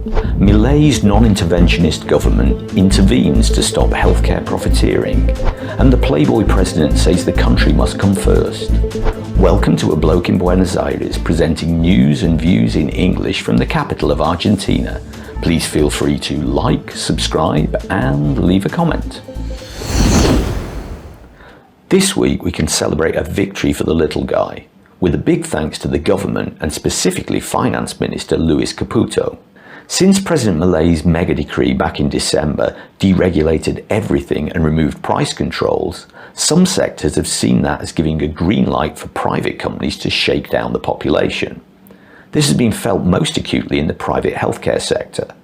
Milei's non-interventionist government intervenes to stop healthcare profiteering, and the Playboy president says the country must come first. Welcome to A Bloke in Buenos Aires, presenting news and views in English from the capital of Argentina. Please feel free to like, subscribe, and leave a comment. This week we can celebrate a victory for the little guy, with a big thanks to the government and specifically Finance Minister Luis Caputo. Since President Milei's mega decree back in December deregulated everything and removed price controls, some sectors have seen that as giving a green light for private companies to shake down the population. This has been felt most acutely in the private healthcare sector.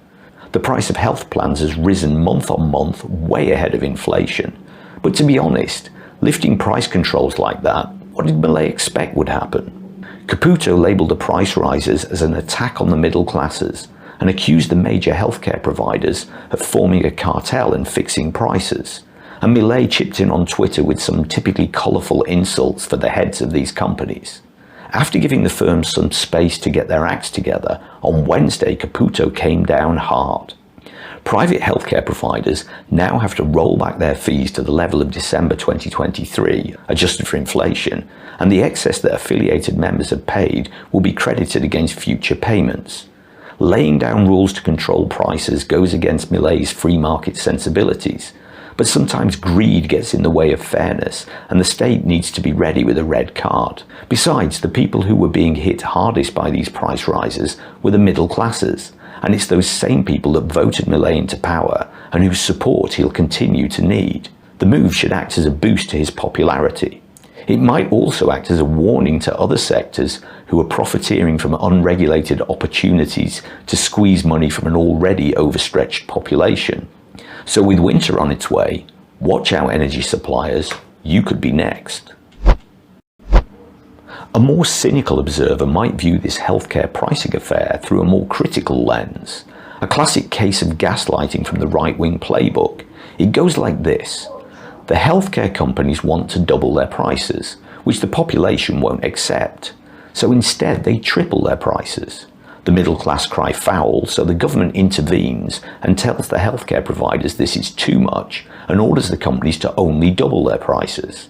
The price of health plans has risen month on month, way ahead of inflation. But to be honest, lifting price controls like that, what did Milei expect would happen? Caputo labelled the price rises as an attack on the middle classes, and accused the major healthcare providers of forming a cartel and fixing prices. And Milei chipped in on Twitter with some typically colourful insults for the heads of these companies. After giving the firms some space to get their acts together, on Wednesday Caputo came down hard. Private healthcare providers now have to roll back their fees to the level of December 2023, adjusted for inflation, and the excess that affiliated members have paid will be credited against future payments. Laying down rules to control prices goes against Milei's free market sensibilities, but sometimes greed gets in the way of fairness and the state needs to be ready with a red card. Besides, the people who were being hit hardest by these price rises were the middle classes, and it's those same people that voted Milei into power and whose support he'll continue to need. The move should act as a boost to his popularity. It might also act as a warning to other sectors who are profiteering from unregulated opportunities to squeeze money from an already overstretched population. So with winter on its way, watch out energy suppliers, you could be next. A more cynical observer might view this healthcare pricing affair through a more critical lens. A classic case of gaslighting from the right-wing playbook. It goes like this. The healthcare companies want to double their prices, which the population won't accept. So instead they triple their prices. The middle class cry foul, so the government intervenes and tells the healthcare providers this is too much and orders the companies to only double their prices.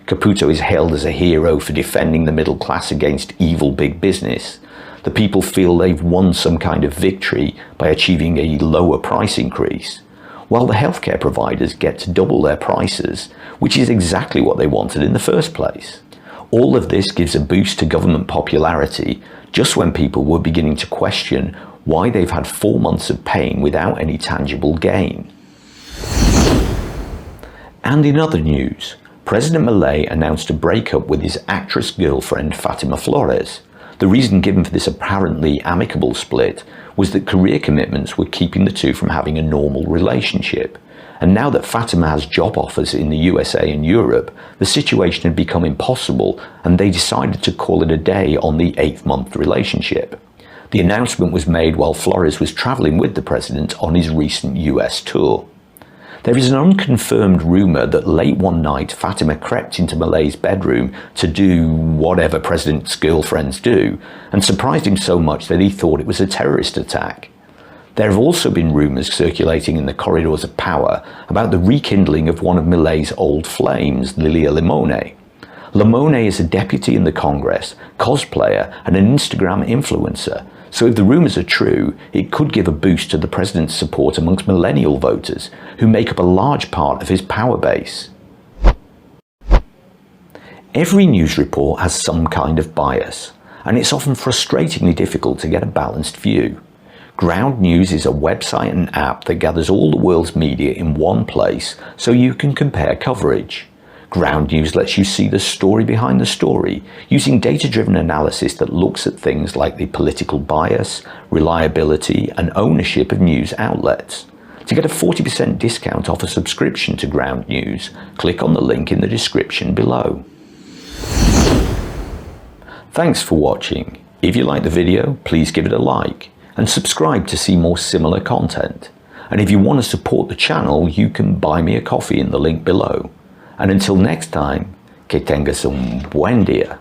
Caputo is hailed as a hero for defending the middle class against evil big business. The people feel they've won some kind of victory by achieving a lower price increase, while the healthcare providers get to double their prices, which is exactly what they wanted in the first place. All of this gives a boost to government popularity just when people were beginning to question why they've had 4 months of pain without any tangible gain. And in other news, President Milei announced a breakup with his actress girlfriend Fatima. The reason given for this apparently amicable split was that career commitments were keeping the two from having a normal relationship. And now that Fatima has job offers in the USA and Europe, the situation had become impossible and they decided to call it a day on the 8th-month relationship. The announcement was made while Flores was travelling with the president on his recent US tour. There is an unconfirmed rumour that late one night Fatima crept into Milei's bedroom to do whatever president's girlfriends do and surprised him so much that he thought it was a terrorist attack. There have also been rumours circulating in the corridors of power about the rekindling of one of Milei's old flames, Lilia Limone. Limone is a deputy in the Congress, cosplayer and an Instagram influencer. So if the rumours are true, it could give a boost to the president's support amongst millennial voters, who make up a large part of his power base. Every news report has some kind of bias, and it's often frustratingly difficult to get a balanced view. Ground News is a website and app that gathers all the world's media in one place so you can compare coverage. Ground News lets you see the story behind the story, using data-driven analysis that looks at things like the political bias, reliability, and ownership of news outlets. To get a 40% discount off a subscription to Ground News, click on the link in the description below. Thanks for watching. If you liked the video, please give it a like, and subscribe to see more similar content. And if you want to support the channel, you can buy me a coffee in the link below. And until next time, que tengas un buen día.